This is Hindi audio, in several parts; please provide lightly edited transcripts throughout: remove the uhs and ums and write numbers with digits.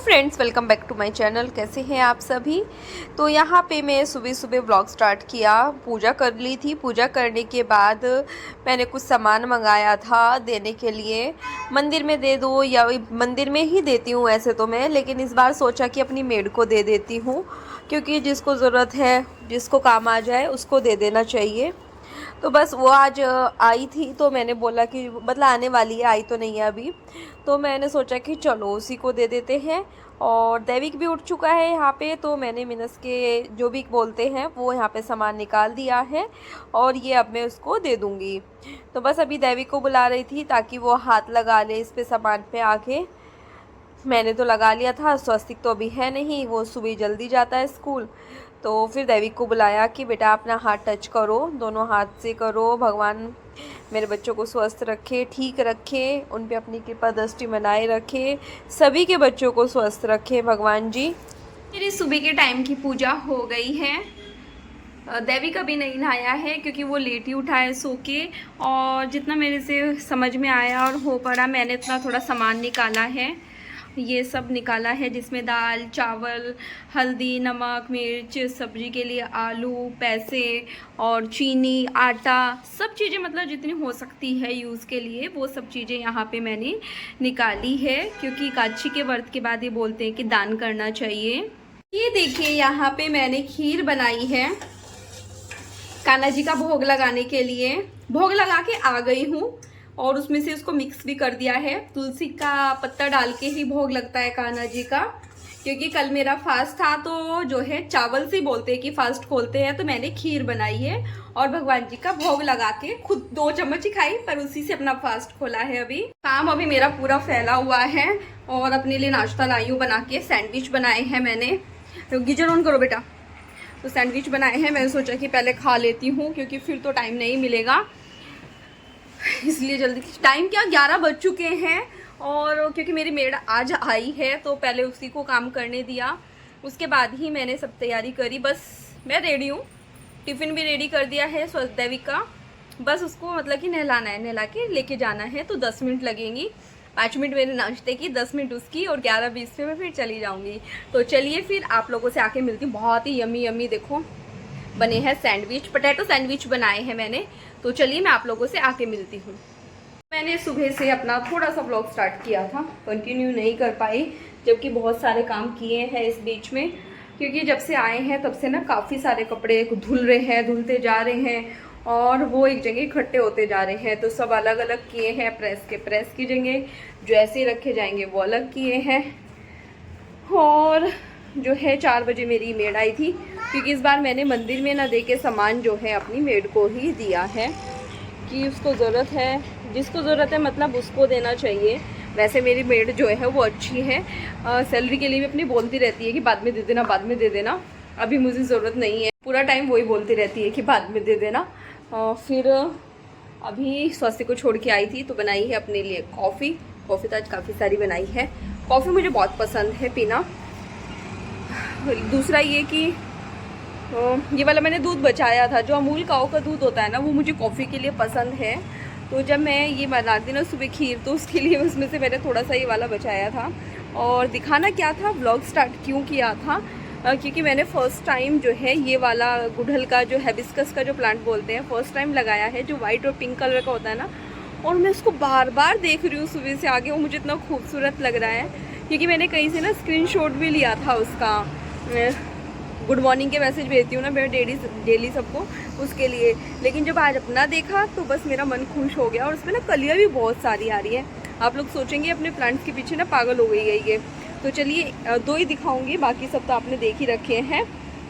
Friends, welcome back to my channel. कैसे हैं आप सभी। तो यहाँ पे मैं सुबह सुबह व्लॉग स्टार्ट किया। पूजा कर ली थी। पूजा करने के बाद मैंने कुछ सामान मंगाया था देने के लिए। मंदिर में दे दो या मंदिर में ही देती हूँ ऐसे तो मैं, लेकिन इस बार सोचा कि अपनी मेड को दे देती हूँ, क्योंकि जिसको ज़रूरत है, जिसको काम आ जाए उसको दे देना चाहिए। तो बस वो आज आई थी तो मैंने बोला कि मतलब आने वाली है, आई तो नहीं है अभी। तो मैंने सोचा कि चलो उसी को दे देते हैं। और दैविक भी उठ चुका है यहाँ पे, तो मैंने मिनस के जो भी बोलते हैं वो यहाँ पे सामान निकाल दिया है और ये अब मैं उसको दे दूँगी। तो बस अभी दैविक को बुला रही थी ताकि वो हाथ लगा ले इस पे सामान पे आके। मैंने तो लगा लिया था। स्वस्तिक तो अभी है नहीं, वो सुबह जल्दी जाता है स्कूल। तो फिर दैविक को बुलाया कि बेटा अपना हाथ टच करो, दोनों हाथ से करो। भगवान मेरे बच्चों को स्वस्थ रखे, ठीक रखे, उन पे अपनी कृपा दृष्टि बनाए रखे, सभी के बच्चों को स्वस्थ रखे भगवान जी। मेरी सुबह के टाइम की पूजा हो गई है। दैविक अभी नहीं नहाया है क्योंकि वो लेट ही उठा है सो के। और जितना मेरे से समझ में आया और हो पड़ा, मैंने इतना थोड़ा सामान निकाला है। ये सब निकाला है जिसमें दाल, चावल, हल्दी, नमक, मिर्च, सब्जी के लिए आलू, पैसे और चीनी, आटा, सब चीज़ें मतलब जितनी हो सकती है यूज़ के लिए वो सब चीज़ें यहाँ पे मैंने निकाली है, क्योंकि एकादशी के व्रत के बाद ये बोलते हैं कि दान करना चाहिए। ये देखिए यहाँ पे मैंने खीर बनाई है कान्हा जी का भोग लगाने के लिए। भोग लगा के आ गई हूँ और उसमें से उसको मिक्स भी कर दिया है। तुलसी का पत्ता डाल के ही भोग लगता है कान्हा जी का, क्योंकि कल मेरा फास्ट था। तो जो है चावल से बोलते हैं कि फास्ट खोलते हैं, तो मैंने खीर बनाई है और भगवान जी का भोग लगा के खुद 2 चम्मच ही खाई, पर उसी से अपना फास्ट खोला है। अभी काम अभी मेरा पूरा फैला हुआ है और अपने लिए नाश्ता लाई हूँ बना के। सैंडविच बनाए हैं मैंने। तो गीजर ऑन करो बेटा। तो सैंडविच बनाए हैं, मैंने सोचा कि पहले खा लेती हूँ क्योंकि फिर तो टाइम नहीं मिलेगा, इसलिए जल्दी। टाइम क्या 11 बज चुके हैं। और क्योंकि मेरी मेड आज आई है तो पहले उसी को काम करने दिया, उसके बाद ही मैंने सब तैयारी करी। बस मैं रेडी हूँ, टिफ़िन भी रेडी कर दिया है दैविक का। बस उसको मतलब कि नहलाना है, नहला के लेके जाना है। तो 10 मिनट लगेंगी। 5 मिनट मेरे नाश्ते की, 10 मिनट उसकी और 11:20 पे मैं फिर चली जाऊँगी। तो चलिए फिर आप लोगों से आके मिलती हूँ। बहुत ही यमी यमी देखो बने हैं सैंडविच, पोटैटो सैंडविच बनाए हैं मैंने। तो चलिए मैं आप लोगों से आके मिलती हूँ। मैंने सुबह से अपना थोड़ा सा व्लॉग स्टार्ट किया था, कंटिन्यू नहीं कर पाई जबकि बहुत सारे काम किए हैं इस बीच में, क्योंकि जब से आए हैं तब से ना काफ़ी सारे कपड़े धुल रहे हैं, धुलते जा रहे हैं और वो एक जगह इकट्ठे होते जा रहे हैं। तो सब अलग अलग किए हैं, प्रेस की जगह जो ऐसे रखे जाएंगे वो अलग किए हैं। और जो है 4 बजे मेरी मेड आई थी, क्योंकि इस बार मैंने मंदिर में ना दे के सामान जो है अपनी मेड को ही दिया है कि उसको ज़रूरत है, जिसको ज़रूरत है मतलब उसको देना चाहिए। वैसे मेरी मेड जो है वो अच्छी है, सैलरी के लिए भी अपनी बोलती रहती है कि बाद में दे देना, बाद में दे देना। अभी मुझे ज़रूरत नहीं है, पूरा टाइम वही बोलती रहती है कि बाद में दे देना। फिर अभी स्वास्थ्य को छोड़ के आई थी तो बनाई है अपने लिए कॉफ़ी। कॉफ़ी तो आज काफ़ी सारी बनाई है। कॉफ़ी मुझे बहुत पसंद है पीना। दूसरा ये कि ये वाला मैंने दूध बचाया था, जो अमूल काऊ का दूध होता है ना, वो मुझे कॉफ़ी के लिए पसंद है। तो जब मैं ये बनाती ना सुबह खीर, तो उसके लिए उसमें से मैंने थोड़ा सा ये वाला बचाया था। और दिखाना क्या था, व्लॉग स्टार्ट क्यों किया था, क्योंकि मैंने फ़र्स्ट टाइम जो है ये वाला गुड़हल का जो हिबिस्कस का जो प्लांट बोलते हैं, फ़र्स्ट टाइम लगाया है, जो वाइट और पिंक कलर का होता है ना। और मैं उसको बार बार देख रही हूँ सुबह से आगे, वो मुझे इतना खूबसूरत लग रहा है, क्योंकि मैंने कहीं से ना स्क्रीनशॉट भी लिया था उसका। गुड मॉर्निंग के मैसेज भेजती हूँ ना मैं डेली सबको, उसके लिए। लेकिन जब आज अपना देखा तो बस मेरा मन खुश हो गया। और उसमें ना कलियाँ भी बहुत सारी आ रही है। आप लोग सोचेंगे अपने प्लांट्स के पीछे ना पागल हो गई है ये। तो चलिए 2 ही दिखाऊंगी, बाकी सब तो आपने देख ही रखे हैं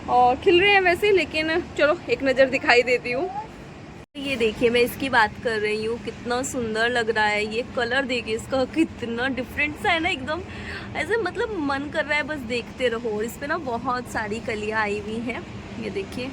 और खिल रहे हैं वैसे, लेकिन चलो एक नज़र दिखाई देती हूँ। ये देखिए, मैं इसकी बात कर रही हूँ, कितना सुंदर लग रहा है ये कलर। देखिए इसका कितना डिफरेंट सा है ना, एकदम ऐसे मतलब मन कर रहा है बस देखते रहो। और इस पे ना बहुत सारी कलियाँ आई हुई हैं, ये देखिए,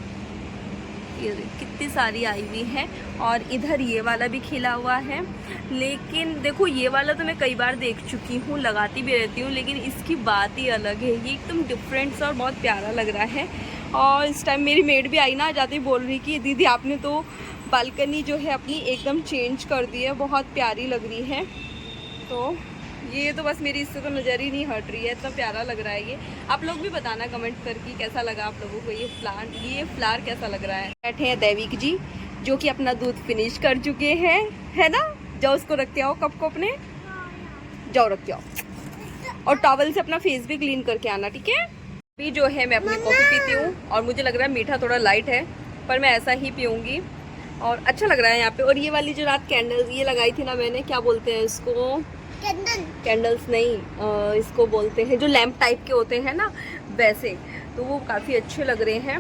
ये कितनी सारी आई हुई है। और इधर ये वाला भी खिला हुआ है। लेकिन देखो ये वाला तो मैं कई बार देख चुकी हूँ, लगाती भी रहती हूँ, लेकिन इसकी बात ही अलग है। ये एकदम डिफरेंट सा और बहुत प्यारा लग रहा है। और इस टाइम मेरी मेड भी आई ना, जाती बोल रही कि दीदी आपने तो बालकनी जो है अपनी एकदम चेंज कर दी है, बहुत प्यारी लग रही है। तो ये तो बस मेरी इससे तो नज़र ही नहीं हट रही है, इतना प्यारा लग रहा है ये। आप लोग भी बताना कमेंट करके कैसा लगा आप लोगों को ये फ्लावर कैसा लग रहा है। बैठे हैं दैविक जी जो कि अपना दूध फिनिश कर चुके हैं, है ना। जाओ उसको रख के आओ कप को अपने, जाओ रख के आओ, और टॉवल से अपना फेस भी क्लीन करके आना, ठीक है। अभी जो है मैं अपनी कॉफ़ी पीती हूँ और मुझे लग रहा है मीठा थोड़ा लाइट है, पर मैं ऐसा ही पीऊँगी और अच्छा लग रहा है यहाँ पे। और ये वाली जो रात कैंडल्स ये लगाई थी ना मैंने, क्या बोलते हैं इसको, कैंडल्स नहीं, इसको बोलते हैं जो लैंप टाइप के होते हैं ना वैसे, तो वो काफ़ी अच्छे लग रहे हैं।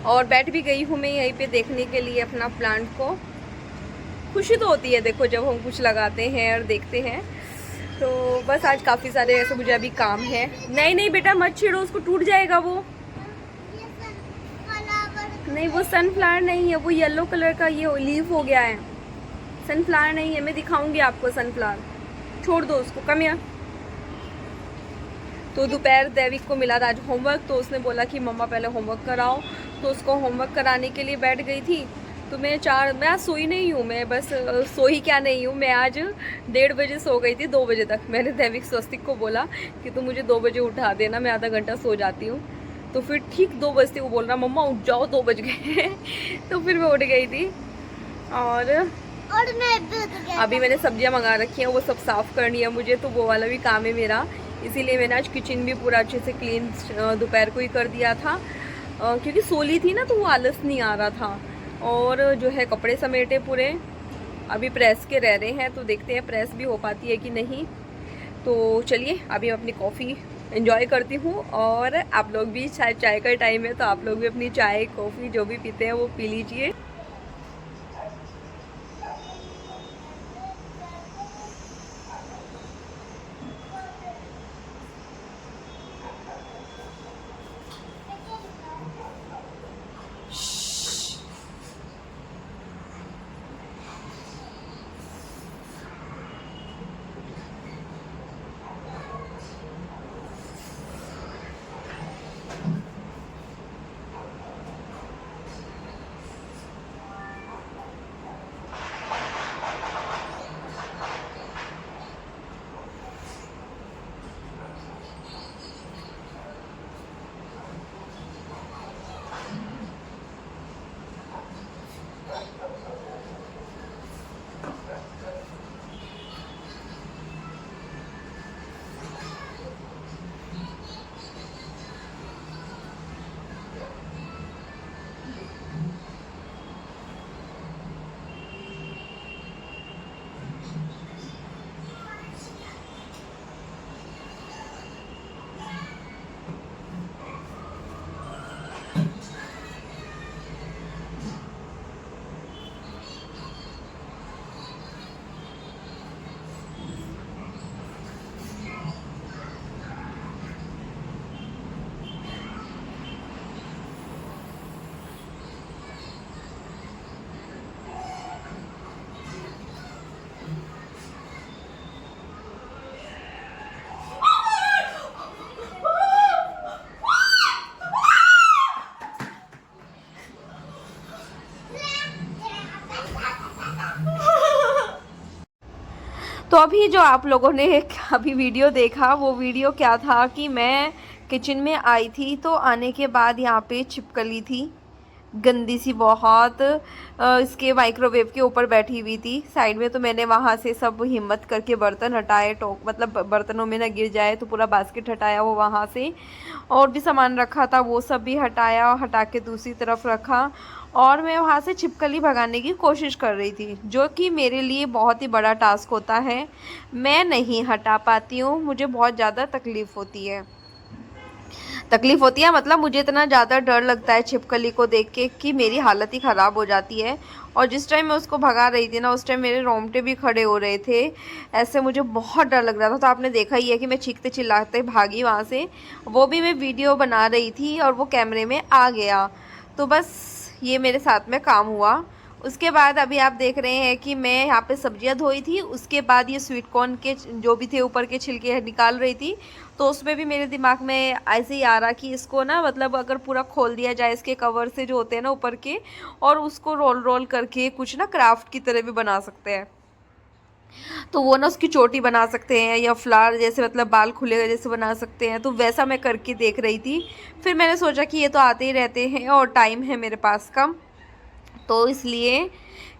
और बैठ भी गई हूँ मैं यहीं पे देखने के लिए अपना प्लांट को। खुशी तो होती है देखो जब हम कुछ लगाते हैं और देखते हैं। तो बस आज काफ़ी सारे ऐसे मुझे अभी काम है। नहीं नहीं बेटा मत छेड़ो उसको, टूट जाएगा वो। नहीं वो सनफ्लावर नहीं है, वो येलो कलर का ये लीफ हो गया है, सनफ्लावर नहीं है। मैं दिखाऊंगी आपको सनफ्लावर, छोड़ दो उसको, कम यार। तो दोपहर दैविक को मिला था आज होमवर्क, तो उसने बोला कि मम्मा पहले होमवर्क कराओ, तो उसको होमवर्क कराने के लिए बैठ गई थी। तो मैं आज सोई नहीं हूँ, मैं बस सोई क्या नहीं हूँ, मैं आज 1:30 बजे सो गई थी 2 बजे तक। मैंने दैविक स्वस्तिक को बोला कि तू मुझे 2 बजे उठा देना, मैं आधा घंटा सो जाती हूँ। तो फिर ठीक 2 बजते वो बोल रहा मम्मा उठ जाओ 2 बज गए तो फिर मैं उठ गई थी। और अभी मैंने सब्जियां मंगा रखी हैं, वो सब साफ़ करनी है मुझे, तो वो वाला भी काम है मेरा। इसीलिए मैंने आज किचन भी पूरा अच्छे से क्लीन दोपहर को ही कर दिया था, क्योंकि सोली थी ना तो वो आलस नहीं आ रहा था। और जो है कपड़े समेटे पूरे, अभी प्रेस के रह रहे हैं, तो देखते हैं प्रेस भी हो पाती है कि नहीं। तो चलिए अभी अपनी कॉफ़ी एंजॉय करती हूँ, और आप लोग भी, शायद चाय का टाइम है तो आप लोग भी अपनी चाय कॉफ़ी जो भी पीते हैं वो पी लीजिए। तो अभी जो आप लोगों ने अभी वीडियो देखा, वो वीडियो क्या था कि मैं किचन में आई थी, तो आने के बाद यहाँ पे छिपकली थी गंदी सी बहुत, इसके माइक्रोवेव के ऊपर बैठी हुई थी साइड में। तो मैंने वहाँ से सब हिम्मत करके बर्तन हटाए, टोक मतलब बर्तनों में ना गिर जाए, तो पूरा बास्केट हटाया वो वहाँ से, और भी सामान रखा था वो सब भी हटाया, हटा के दूसरी तरफ रखा। और मैं वहाँ से छिपकली भगाने की कोशिश कर रही थी, जो कि मेरे लिए बहुत ही बड़ा टास्क होता है। मैं नहीं हटा पाती हूँ, मुझे बहुत ज़्यादा तकलीफ़ होती है। मतलब मुझे इतना ज़्यादा डर लगता है छिपकली को देख के कि मेरी हालत ही ख़राब हो जाती है। और जिस टाइम मैं उसको भगा रही थी ना, उस टाइम मेरे रोंगटे भी खड़े हो रहे थे, ऐसे मुझे बहुत डर लग रहा था। तो आपने देखा ही है कि मैं चीखते चिल्लाते भागी वहाँ से, वो भी मैं वीडियो बना रही थी और वो कैमरे में आ गया। तो बस ये मेरे साथ में काम हुआ। उसके बाद अभी आप देख रहे हैं कि मैं यहाँ पे सब्जियां धोई थी, उसके बाद ये स्वीट कॉर्न के जो भी थे ऊपर के छिलके निकाल रही थी। तो उसमें भी मेरे दिमाग में ऐसे ही आ रहा कि इसको ना, मतलब अगर पूरा खोल दिया जाए इसके कवर से जो होते हैं ना ऊपर के, और उसको रोल रोल करके कुछ ना क्राफ्ट की तरह भी बना सकते हैं। तो वो ना उसकी चोटी बना सकते हैं या फ्लावर जैसे मतलब बाल खुले जैसे बना सकते हैं, तो वैसा मैं करके देख रही थी। फिर मैंने सोचा कि ये तो आते ही रहते हैं और टाइम है मेरे पास कम, तो इसलिए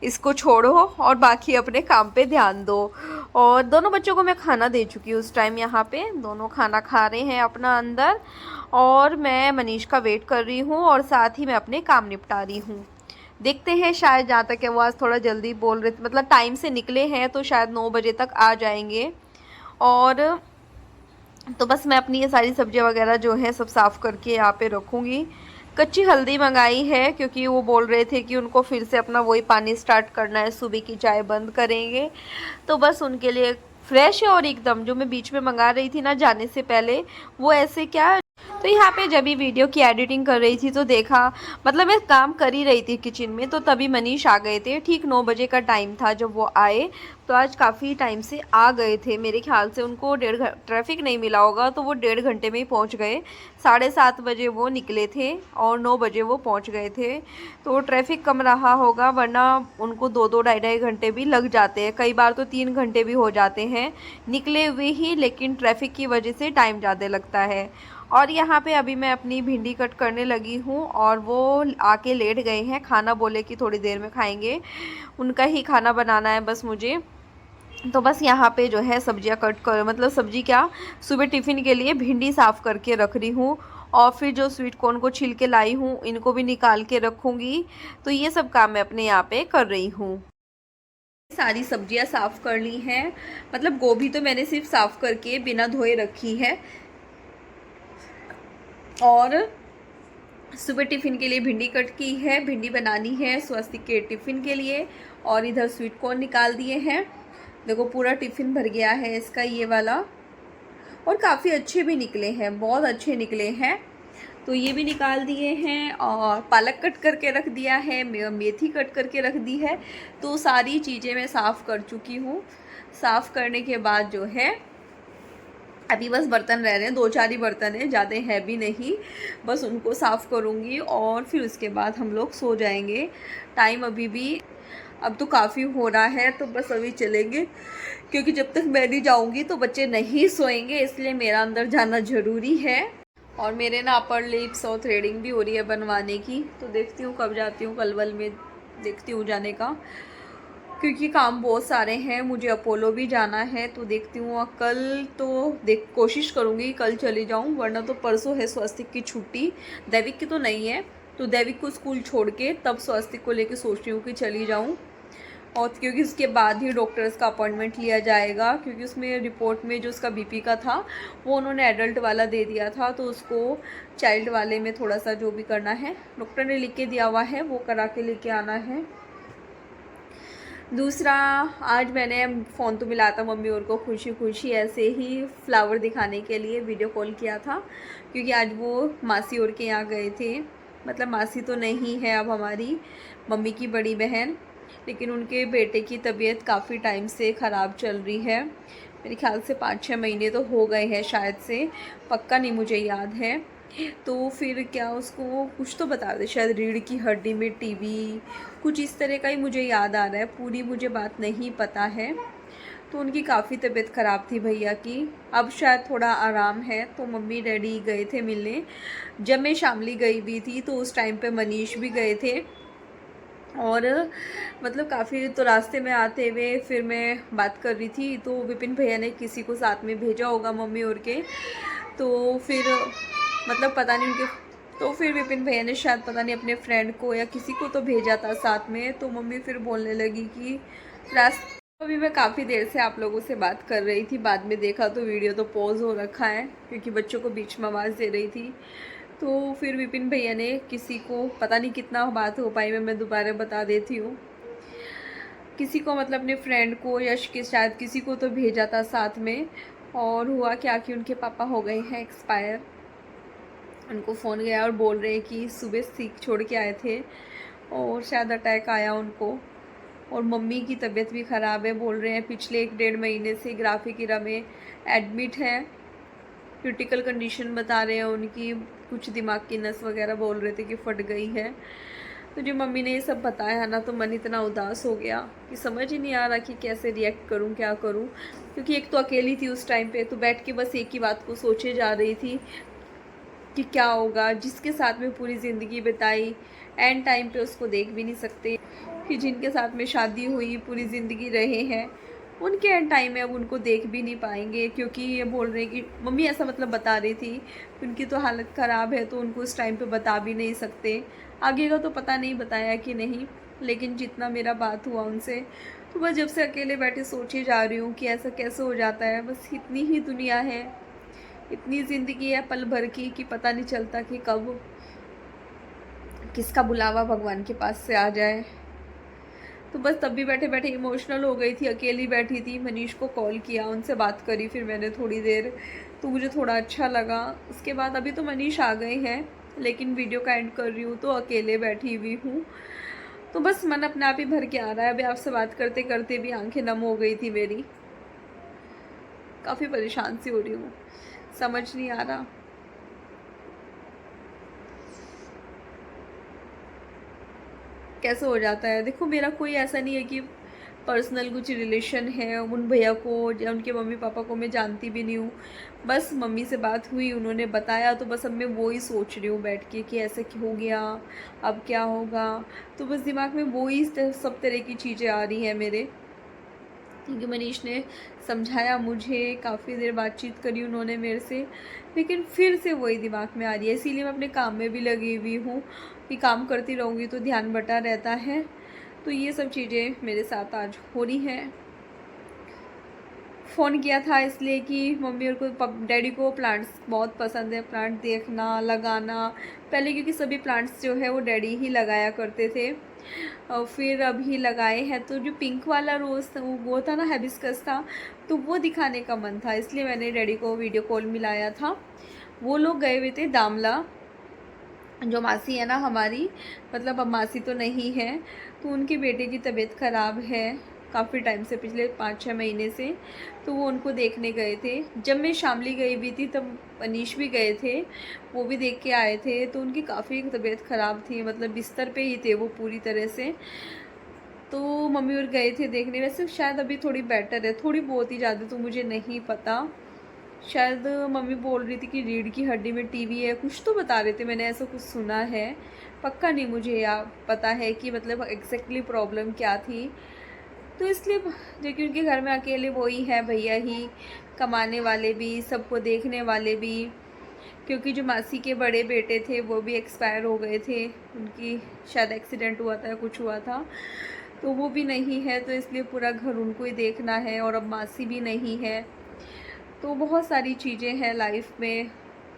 इसको छोड़ो और बाकी अपने काम पे ध्यान दो। और दोनों बच्चों को मैं खाना दे चुकी हूँ उस टाइम, यहाँ पे दोनों खाना खा रहे हैं अपना अंदर, और मैं मनीष का वेट कर रही हूँ और साथ ही मैं अपने काम निपटा रही हूँ। देखते हैं, शायद जहाँ तक है वो आज थोड़ा जल्दी बोल रहे थे, मतलब टाइम से निकले हैं तो शायद 9 बजे तक आ जाएंगे। और तो बस मैं अपनी ये सारी सब्जियां वगैरह जो है सब साफ़ करके यहाँ पे रखूँगी। कच्ची हल्दी मंगाई है क्योंकि वो बोल रहे थे कि उनको फिर से अपना वही पानी स्टार्ट करना है, सुबह की चाय बंद करेंगे, तो बस उनके लिए फ्रेश है। और एकदम जो मैं बीच में मंगा रही थी ना जाने से पहले, वो ऐसे क्या, तो यहाँ पे जब भी वीडियो की एडिटिंग कर रही थी तो देखा, मतलब मैं काम कर ही रही थी किचन में, तो तभी मनीष आ गए थे। ठीक 9 बजे का टाइम था जब वो आए, तो आज काफ़ी टाइम से आ गए थे। मेरे ख्याल से उनको ट्रैफिक नहीं मिला होगा, तो वो 1.5 घंटे में ही पहुँच गए। 7:30 बजे वो निकले थे और 9 बजे वो पहुँच गए थे, तो ट्रैफिक कम रहा होगा, वरना उनको 2-2 ढाई-ढाई घंटे भी लग जाते हैं, कई बार तो 3 घंटे भी हो जाते हैं निकले हुए ही, लेकिन ट्रैफिक की वजह से टाइम ज़्यादा लगता है। और यहाँ पे अभी मैं अपनी भिंडी कट करने लगी हूँ और वो आके लेट गए हैं, खाना बोले कि थोड़ी देर में खाएंगे, उनका ही खाना बनाना है बस मुझे। तो बस यहाँ पे जो है सब्जियाँ कट कर, मतलब सब्जी क्या, सुबह टिफ़िन के लिए भिंडी साफ़ करके रख रही हूँ, और फिर जो स्वीट कॉर्न को छिल के लाई हूँ इनको भी निकाल के रखूँगी। तो ये सब काम मैं अपने यहाँ पे कर रही हूँ। सारी सब्जियाँ साफ़ कर ली हैं, मतलब गोभी तो मैंने सिर्फ साफ़ करके बिना धोए रखी है। और सुबह टिफ़िन के लिए भिंडी कट की है, भिंडी बनानी है स्वस्तिक के टिफ़िन के लिए, और इधर स्वीट कॉर्न निकाल दिए हैं। देखो पूरा टिफ़िन भर गया है इसका ये वाला, और काफ़ी अच्छे भी निकले हैं, बहुत अच्छे निकले हैं। तो ये भी निकाल दिए हैं, और पालक कट करके रख दिया है, मेथी कट करके रख दी है। तो सारी चीज़ें मैं साफ़ कर चुकी हूँ। साफ़ करने के बाद जो है अभी बस बर्तन रह रहे हैं, 2-4 ही बर्तन हैं, ज़्यादा है भी नहीं, बस उनको साफ़ करूँगी और फिर उसके बाद हम लोग सो जाएंगे। टाइम अभी भी अब तो काफ़ी हो रहा है, तो बस अभी चलेंगे, क्योंकि जब तक मैं नहीं जाऊँगी तो बच्चे नहीं सोएंगे, इसलिए मेरा अंदर जाना ज़रूरी है। और मेरे ना अपर लिप्स और थ्रेडिंग भी हो रही है बनवाने की, तो देखती हूँ कब जाती हूँ, कल वल में देखती हूँ जाने का, क्योंकि काम बहुत सारे हैं, मुझे अपोलो भी जाना है, तो देखती हूँ कल तो कोशिश करूँगी कल चली जाऊँ, वरना तो परसों है स्वस्तिक की छुट्टी, दैविक की तो नहीं है, तो दैविक को स्कूल छोड़ के तब स्वस्तिक को लेके सोच रही हूँ कि चली जाऊँ। और क्योंकि उसके बाद ही डॉक्टर्स का अपॉइंटमेंट लिया जाएगा, क्योंकि उसमें रिपोर्ट में जो उसका बीपी का था वो उन्होंने एडल्ट वाला दे दिया था, तो उसको चाइल्ड वाले में थोड़ा सा जो भी करना है डॉक्टर ने लिख के दिया हुआ है वो करा के लेके आना है। दूसरा, आज मैंने फ़ोन तो मिला था मम्मी और को खुशी खुशी ऐसे ही फ्लावर दिखाने के लिए वीडियो कॉल किया था, क्योंकि आज वो मासी और के यहाँ गए थे, मतलब मासी तो नहीं है अब हमारी, मम्मी की बड़ी बहन, लेकिन उनके बेटे की तबीयत काफ़ी टाइम से ख़राब चल रही है, मेरे ख्याल से 5-6 महीने तो हो गए हैं शायद से, पक्का नहीं मुझे याद है। तो फिर क्या उसको कुछ तो बता रहे, शायद रीढ़ की हड्डी में टीबी, कुछ इस तरह का ही मुझे याद आ रहा है, पूरी मुझे बात नहीं पता है। तो उनकी काफ़ी तबीयत ख़राब थी भैया की, अब शायद थोड़ा आराम है, तो मम्मी डैडी गए थे मिलने। जब मैं शामली गई भी थी तो उस टाइम पे मनीष भी गए थे, और मतलब काफ़ी, तो रास्ते में आते हुए फिर मैं बात कर रही थी, तो विपिन भैया ने किसी को साथ में भेजा होगा मम्मी और के, तो फिर मतलब पता नहीं उनके, तो फिर विपिन भैया ने शायद पता नहीं अपने फ्रेंड को या किसी को तो भेजा था साथ में, तो मम्मी फिर बोलने लगी कि रास्ते, अभी मैं काफ़ी देर से आप लोगों से बात कर रही थी, बाद में देखा तो वीडियो तो पॉज हो रखा है, क्योंकि बच्चों को बीच में आवाज़ दे रही थी। तो फिर विपिन भैया ने किसी को, पता नहीं कितना बात हो पाई, मैं दोबारा बता देती हूँ, किसी को मतलब अपने फ्रेंड को या शायद किसी को तो भेजा था साथ में, और हुआ क्या कि उनके पापा हो गए हैं एक्सपायर। उनको फ़ोन गया और बोल रहे हैं कि सुबह सीख छोड़ के आए थे और शायद अटैक आया उनको, और मम्मी की तबीयत भी ख़राब है, बोल रहे हैं पिछले 1-1.5 महीने से ग्राफिकिरा में एडमिट है, क्रिटिकल कंडीशन बता रहे हैं उनकी, कुछ दिमाग की नस वगैरह बोल रहे थे कि फट गई है। तो जब मम्मी ने ये सब बताया ना तो मन इतना उदास हो गया कि समझ ही नहीं आ रहा कि कैसे रिएक्ट करूं, क्या करूं। क्योंकि एक तो अकेली थी उस टाइम पे, तो बैठ के बस एक ही बात को सोचे जा रही थी कि क्या होगा। जिसके साथ में पूरी ज़िंदगी बिताई, एंड टाइम पे उसको देख भी नहीं सकते। कि जिनके साथ में शादी हुई, पूरी ज़िंदगी रहे हैं, उनके एंड टाइम में अब उनको देख भी नहीं पाएंगे। क्योंकि ये बोल रहे कि मम्मी ऐसा मतलब बता रही थी, उनकी तो हालत ख़राब है तो उनको उस टाइम पे बता भी नहीं सकते। आगे का तो पता नहीं बताया कि नहीं, लेकिन जितना मेरा बात हुआ उनसे, तो बस जब से अकेले बैठे सोचे जा रही हूँ कि ऐसा कैसे हो जाता है। बस इतनी ही दुनिया है, इतनी ज़िंदगी है पल भर की कि पता नहीं चलता कि कब किसका बुलावा भगवान के पास से आ जाए। तो बस तब भी बैठे बैठे इमोशनल हो गई थी, अकेली बैठी थी। मनीष को कॉल किया, उनसे बात करी फिर मैंने थोड़ी देर, तो मुझे थोड़ा अच्छा लगा। उसके बाद अभी तो मनीष आ गए हैं, लेकिन वीडियो का एंड कर रही हूँ तो अकेले बैठी हुई हूँ। तो बस मन अपने आप ही भर के आ रहा है। अभी आपसे बात करते करते भी आंखें नम हो गई थी मेरी। काफ़ी परेशान सी हो रही हूँ, समझ नहीं आ रहा कैसे हो जाता है। देखो मेरा कोई ऐसा नहीं है कि पर्सनल कुछ रिलेशन है उन भैया को या उनके मम्मी पापा को मैं जानती भी नहीं हूँ। बस मम्मी से बात हुई, उन्होंने बताया, तो बस अब मैं वो ही सोच रही हूँ बैठ के कि ऐसा क्यों हो गया, अब क्या होगा। तो बस दिमाग में वो ही सब तरह की चीज़ें आ रही हैं मेरे। क्योंकि मनीष ने समझाया मुझे, काफ़ी देर बातचीत करी उन्होंने मेरे से, लेकिन फिर से वही दिमाग में आ रही है। इसीलिए मैं अपने काम में भी लगी हुई हूँ कि काम करती रहूँगी तो ध्यान बटा रहता है। तो ये सब चीज़ें मेरे साथ आज हो रही हैं। फ़ोन किया था इसलिए कि मम्मी और को डैडी को प्लांट्स बहुत पसंद है, प्लांट देखना, लगाना। पहले क्योंकि सभी प्लांट्स जो है वो डैडी ही लगाया करते थे, और फिर अभी लगाए हैं। तो जो पिंक वाला रोज़ था वो था ना, हिबिस्कस था, तो वो दिखाने का मन था, इसलिए मैंने डैडी को वीडियो कॉल मिलाया था। वो लोग गए हुए थे दामला, जो मासी है ना हमारी, मतलब अब मासी तो नहीं है, तो उनके बेटे की तबीयत ख़राब है काफ़ी टाइम से, पिछले 5-6 महीने से। तो वो उनको देखने गए थे। जब मैं शामली गई हुई थी तब मनीष भी गए थे, वो भी देख के आए थे। तो उनकी काफ़ी तबीयत ख़राब थी, मतलब बिस्तर पे ही थे वो पूरी तरह से। तो मम्मी और गए थे देखने। वैसे शायद अभी थोड़ी बेटर है, थोड़ी बहुत ही, ज़्यादा तो मुझे नहीं पता। शायद मम्मी बोल रही थी कि रीढ़ की हड्डी में टीबी है, कुछ तो बता रहे थे, मैंने ऐसा कुछ सुना है। पक्का नहीं मुझे पता है कि मतलब एग्जैक्टली प्रॉब्लम क्या थी। तो इसलिए जो कि उनके घर में अकेले वो ही है, भैया ही कमाने वाले भी, सबको देखने वाले भी। क्योंकि जो मासी के बड़े बेटे थे वो भी एक्सपायर हो गए थे, उनकी शायद एक्सीडेंट हुआ था या कुछ हुआ था, तो वो भी नहीं है। तो इसलिए पूरा घर उनको ही देखना है, और अब मासी भी नहीं है। तो बहुत सारी चीज़ें हैं लाइफ में,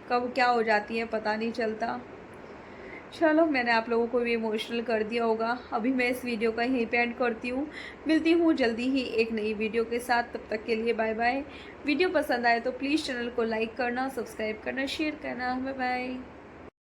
कब क्या हो जाती है पता नहीं चलता। चलो, मैंने आप लोगों को भी इमोशनल कर दिया होगा। अभी मैं इस वीडियो का यहीं पे एंड करती हूँ। मिलती हूँ जल्दी ही एक नई वीडियो के साथ, तब तक के लिए बाय बाय। वीडियो पसंद आए तो प्लीज़ चैनल को लाइक करना, सब्सक्राइब करना, शेयर करना। Bye bye.